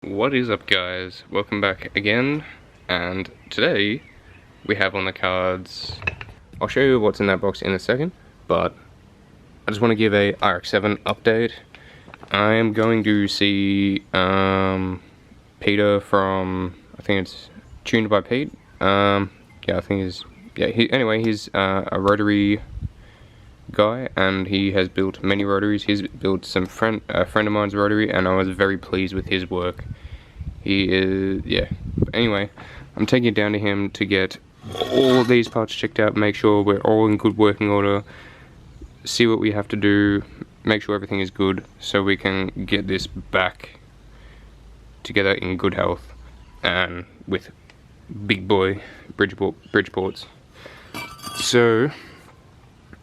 What is up, guys? Welcome back again, and today we have on the cards, I'll show you what's in that box in a second, but I just want to give a RX-7 update. I am going to see Peter from, I think it's Tuned by Pete. Yeah, I think he's a rotary guy, and he has built many rotaries. He's built a friend of mine's rotary, and I was very pleased with his work. He is, yeah. Anyway, I'm taking it down to him to get all of these parts checked out, make sure we're all in good working order, see what we have to do, make sure everything is good, so we can get this back together in good health, and with big boy Bridgeports. So,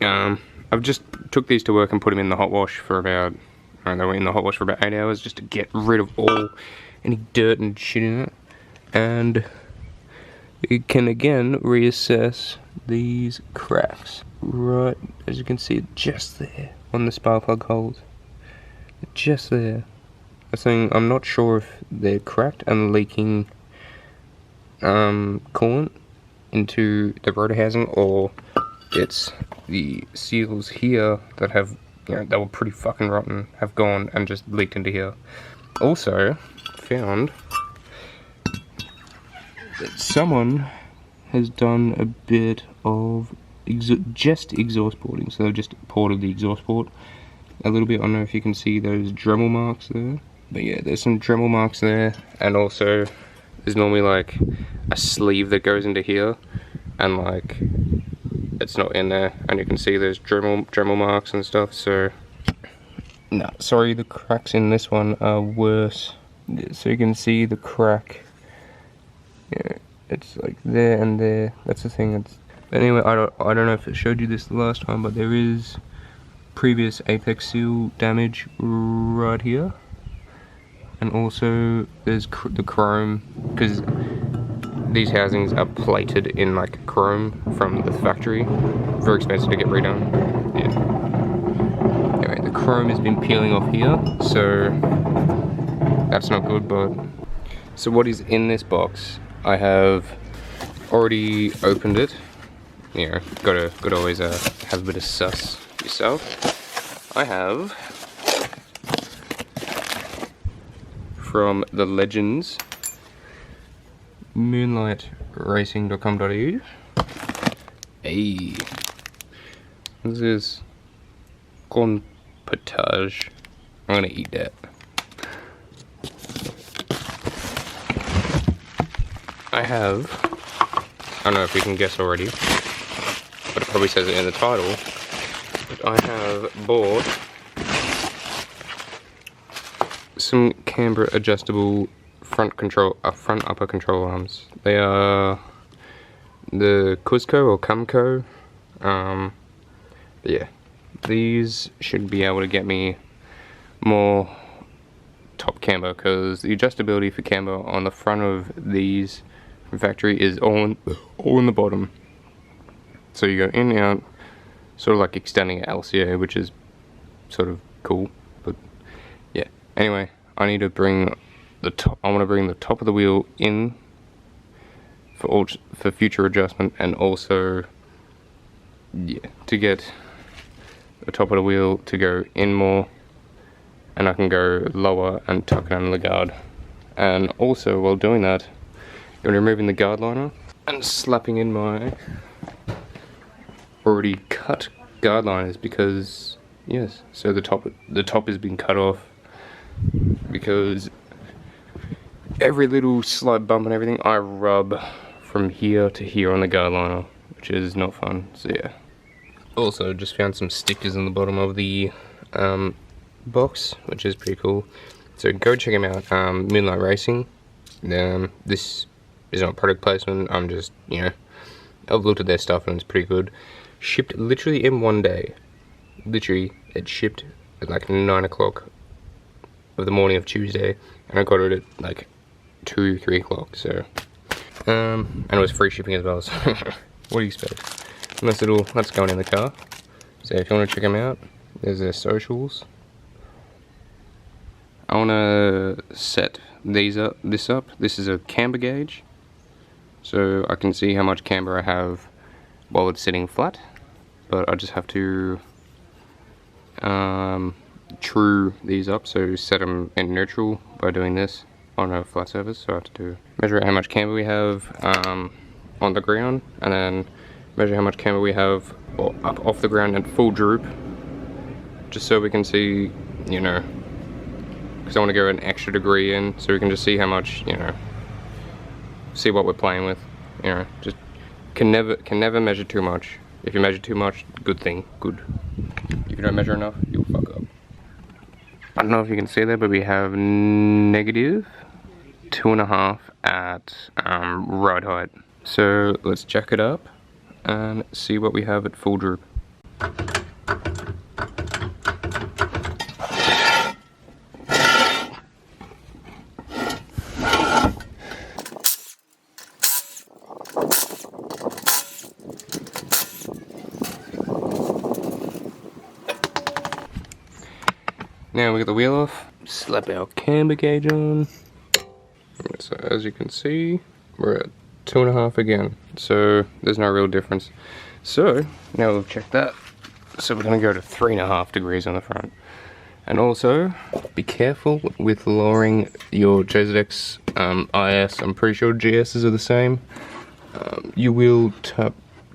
I've just took these to work and put them in the hot wash for about, they were in the hot wash for about 8 hours just to get rid of any dirt and shit in it. And you can again reassess these cracks, right, as you can see, just there on the spark plug holes. Just there. I'm not sure if they're cracked and leaking coolant into the rotor housing, or it's the seals here that have, they were pretty fucking rotten, have gone and just leaked into here. Also, found that someone has done a bit of just exhaust porting, so they've just ported the exhaust port a little bit. I don't know if you can see those Dremel marks there, but yeah, there's some Dremel marks there, and also there's normally like a sleeve that goes into here, and like it's not in there, and you can see there's Dremel marks and stuff. So no, sorry, the cracks in this one are worse. So you can see the crack. Yeah, it's like there and there. That's the thing. But anyway, I don't know if it showed you this the last time, but there is previous apex seal damage right here, and also there's the chrome, because these housings are plated in like chrome from the factory. Very expensive to get redone. Yeah. Anyway, the chrome has been peeling off here, so that's not good. But so what is in this box? I have already opened it. You know, gotta always have a bit of sus yourself. I have from the Legends moonlightracing.com.au. Hey, this is corn potage. I'm gonna eat that. I don't know if you can guess already, but it probably says it in the title, but I have bought some Camber adjustable front upper control arms. They are the Cusco or Camco. But yeah, these should be able to get me more top camber, because the adjustability for camber on the front of these from factory is all in the bottom. So you go in and out, sort of like extending an LCA, which is sort of cool. But yeah, anyway, I need to bring the top. I want to bring the top of the wheel in for future adjustment, and also to get the top of the wheel to go in more, and I can go lower and tuck it under the guard. And also, while doing that, I'm removing the guard liner and slapping in my already cut guard liners, because yes, so the top has been cut off, because every little slight bump and everything I rub from here to here on the guard liner, which is not fun. So yeah. Also, just found some stickers in the bottom of the box, which is pretty cool. So go check them out. Moonlight Racing. This is not product placement. I'm just, I've looked at their stuff and it's pretty good. Shipped literally in one day. Literally, it shipped at like 9 o'clock of the morning of Tuesday, and I got it at like 2-3 o'clock. So, and it was free shipping as well. So, what do you expect? And that's going in the car. So if you want to check them out, there's their socials. I want to set this up. This is a camber gauge, so I can see how much camber I have while it's sitting flat, but I just have to true these up, so set them in neutral by doing this on a flat surface. So I have to measure how much camber we have on the ground, and then measure how much camber we have up off the ground and full droop, just so we can see, you know, because I want to go an extra degree in, so we can just see how much, you know, see what we're playing with, you know. Just can never measure too much. If you measure too much, good thing, good. If you don't measure enough, you'll fuck up. I don't know if you can see that, but we have negative 2.5 at ride height. So let's jack it up and see what we have at full droop. Now we get the wheel off, slap our camber gauge on. So as you can see, we're at 2.5 again, so there's no real difference. So now we've checked that, so we're going to go to 3.5 degrees on the front. And also be careful with lowering your JZX IS. I'm pretty sure GSs are the same. You will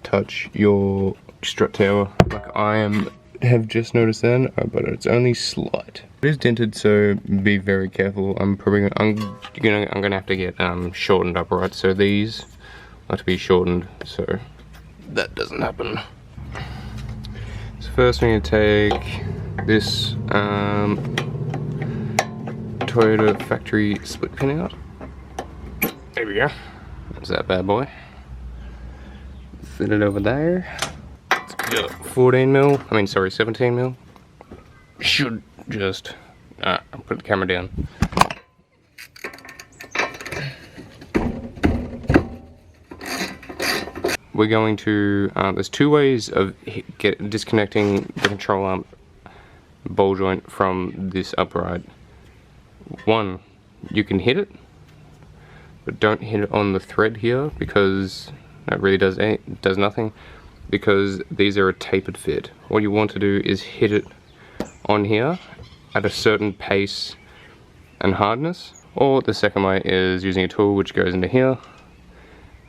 touch your strut tower, like I have just noticed then, but it's only slight. It is dented, so be very careful. I'm gonna have to get shortened upright, so these have to be shortened so that doesn't happen. So first we need to take this Toyota factory split pin out. There we go. That's that bad boy. Fit it over there. 14 mil, I mean sorry, 17 mil. Should just, I'll put the camera down. We're going to, there's two ways of disconnecting the control arm ball joint from this upright. One, you can hit it, but don't hit it on the thread here, because that really does nothing, because these are a tapered fit. What you want to do is hit it on here at a certain pace and hardness, or the second way is using a tool which goes into here,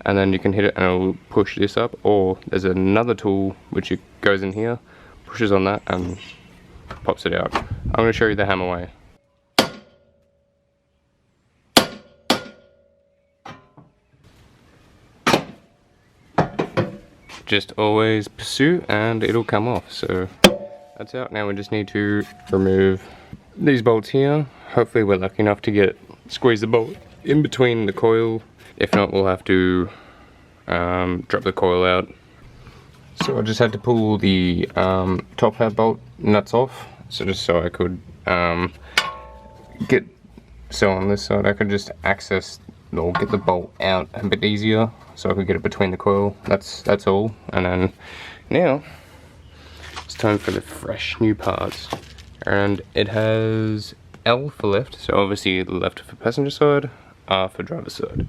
and then you can hit it and it will push this up, or there's another tool which goes in here, pushes on that and pops it out. I'm going to show you the hammer way. Just always pursue and it'll come off. So that's out. Now we just need to remove these bolts here. Hopefully we're lucky enough to squeeze the bolt in between the coil. If not, we'll have to drop the coil out. So I just had to pull the top hat bolt nuts off, so just so I could so on this side I could just access or get the bolt out a bit easier, so I could get it between the coil. That's all. And then now it's time for the fresh new parts, and it has L for left, so obviously left for passenger side, R for driver side.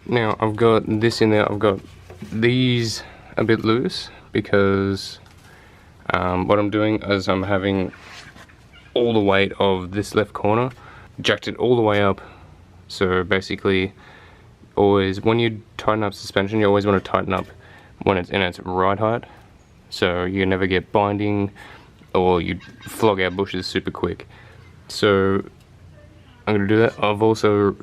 Now I've got this in there. I've got these a bit loose because what I'm doing is I'm having all the weight of this left corner jacked it all the way up. So basically, always when you tighten up suspension, you always want to tighten up when it's in its right height, so you never get binding or you flog out bushes super quick. So I'm going to do that. I've also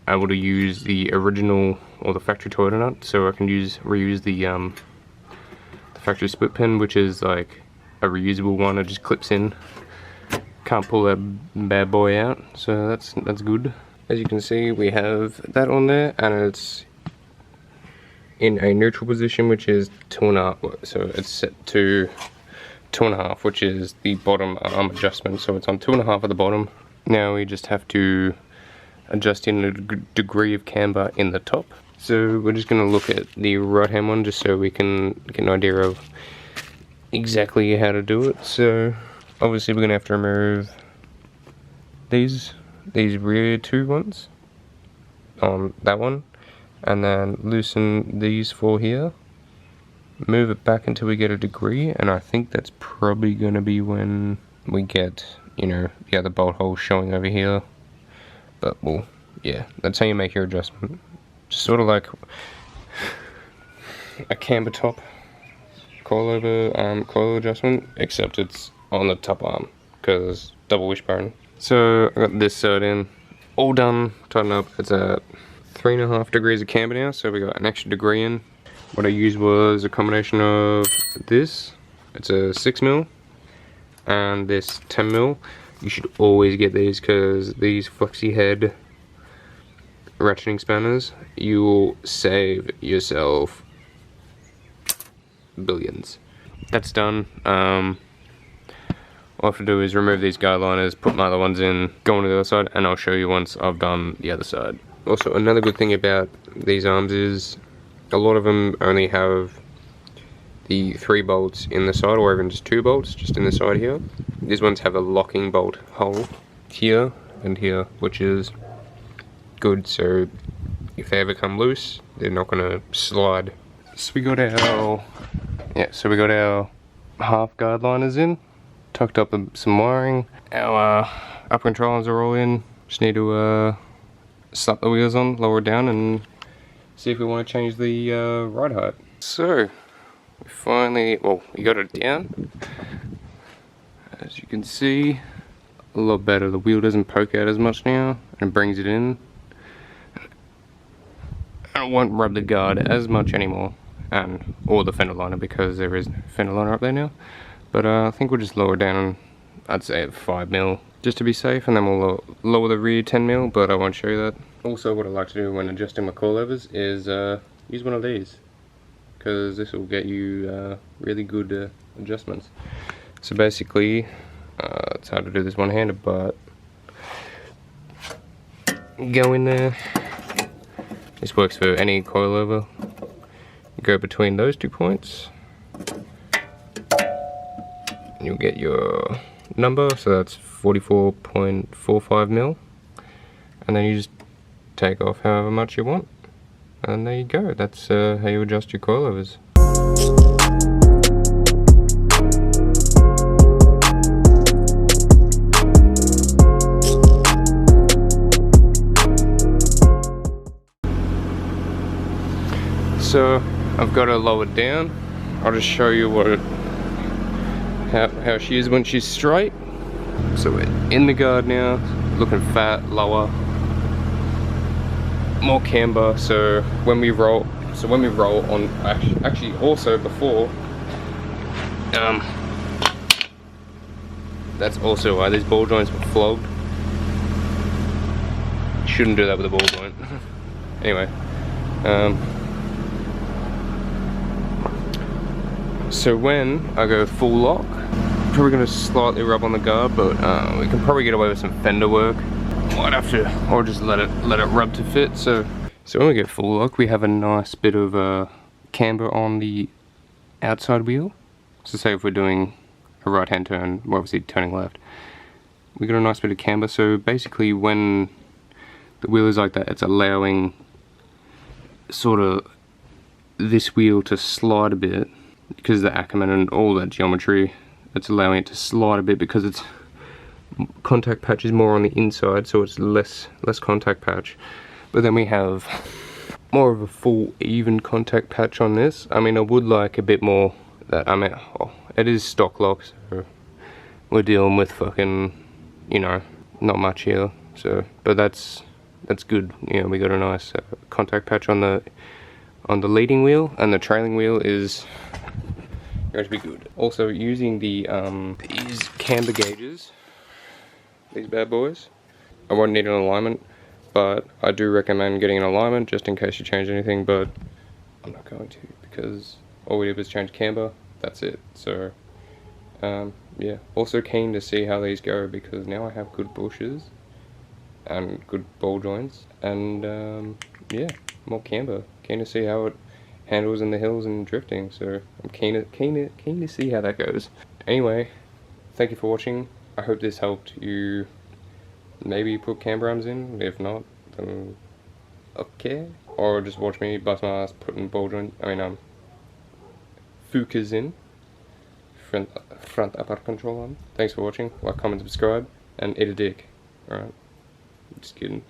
able to use the original or the factory Toyota nut, so I can reuse the factory split pin, which is like a reusable one. It just clips in, can't pull that bad boy out, so that's good. As you can see, we have that on there, and it's in a neutral position, which is 2.5. So it's set to 2.5, which is the bottom arm adjustment. So it's on 2.5 at the bottom. Now we just have to adjust in a degree of camber in the top. So we're just going to look at the right hand one just so we can get an idea of exactly how to do it. So obviously we're going to have to remove these rear two ones on that one, and then loosen these four here, move it back until we get a degree, and I think that's probably going to be when we get, you know, the other bolt holes showing over here. But well, yeah, that's how you make your adjustment. Sort of like a camber top coilover adjustment, except it's on the top arm because double wishbone. So I got this side in, all done, tighten up. It's at 3.5 degrees of camber now, so we got an extra degree in. What I used was a combination of this, it's a 6mm, and this 10mm. You should always get these because these flexi head ratcheting spanners, you will save yourself billions. That's done. All I have to do is remove these guide liners, put my other ones in, go on to the other side, and I'll show you once I've done the other side. Also, another good thing about these arms is a lot of them only have the 3 bolts in the side, or even just 2 bolts just in the side here. These ones have a locking bolt hole here and here, which is good, so if they ever come loose, they're not gonna slide. So we got our half guide liners in, tucked up some wiring. Our up controllers are all in. Just need to slap the wheels on, lower it down, and see if we want to change the ride height. So we finally, well, we got it down. As you can see, a lot better. The wheel doesn't poke out as much now, and brings it in. I won't rub the guard as much anymore, or the fender liner, because there is no fender liner up there now. But I think we'll just lower down, I'd say at 5mm, just to be safe, and then we'll lower the rear 10mm, but I won't show you that. Also, what I like to do when adjusting my coilovers is use one of these, because this will get you really good adjustments. So basically, it's hard to do this one-handed, but go in there. This works for any coilover. Go between those 2 points, and you'll get your number, so that's 44.45mm, and then you just take off however much you want, and there you go. That's how you adjust your coilovers. So I've got her lowered down. I'll just show you how she is when she's straight. So we're in the guard now, looking fat, lower, more camber. So when we roll on, actually also before, that's also why these ball joints were flogged. Shouldn't do that with a ball joint. Anyway, so when I go full lock, I'm probably going to slightly rub on the guard, but we can probably get away with some fender work. Might have to, or just let it rub to fit. So when we get full lock, we have a nice bit of camber on the outside wheel. So say if we're doing a right hand turn, we're obviously turning left, we got a nice bit of camber. So basically when the wheel is like that, it's allowing sort of this wheel to slide a bit, because of the Ackerman and all that geometry. It's allowing it to slide a bit because its contact patch is more on the inside, so it's less contact patch. But then we have more of a full even contact patch on this. I mean, I would like a bit more. That I mean, it is stock lock, so we're dealing with fucking, you know, not much here. So, but that's good. You know, we got a nice contact patch on the leading wheel, and the trailing wheel is going to be good. Also, using the these camber gauges, these bad boys. I won't need an alignment, but I do recommend getting an alignment just in case you change anything, but I'm not going to because all we did was change camber, that's it. So yeah, also keen to see how these go because now I have good bushes and good ball joints, and yeah, more camber. Keen to see how it handles in the hills and drifting, so I'm keen to see how that goes. Anyway, thank you for watching. I hope this helped you maybe put camber arms in. If not, then okay. Or just watch me bust my ass putting ball joint, fukas in. Front upper control on. Thanks for watching. Like, comment, subscribe, and eat a dick. Alright. Just kidding.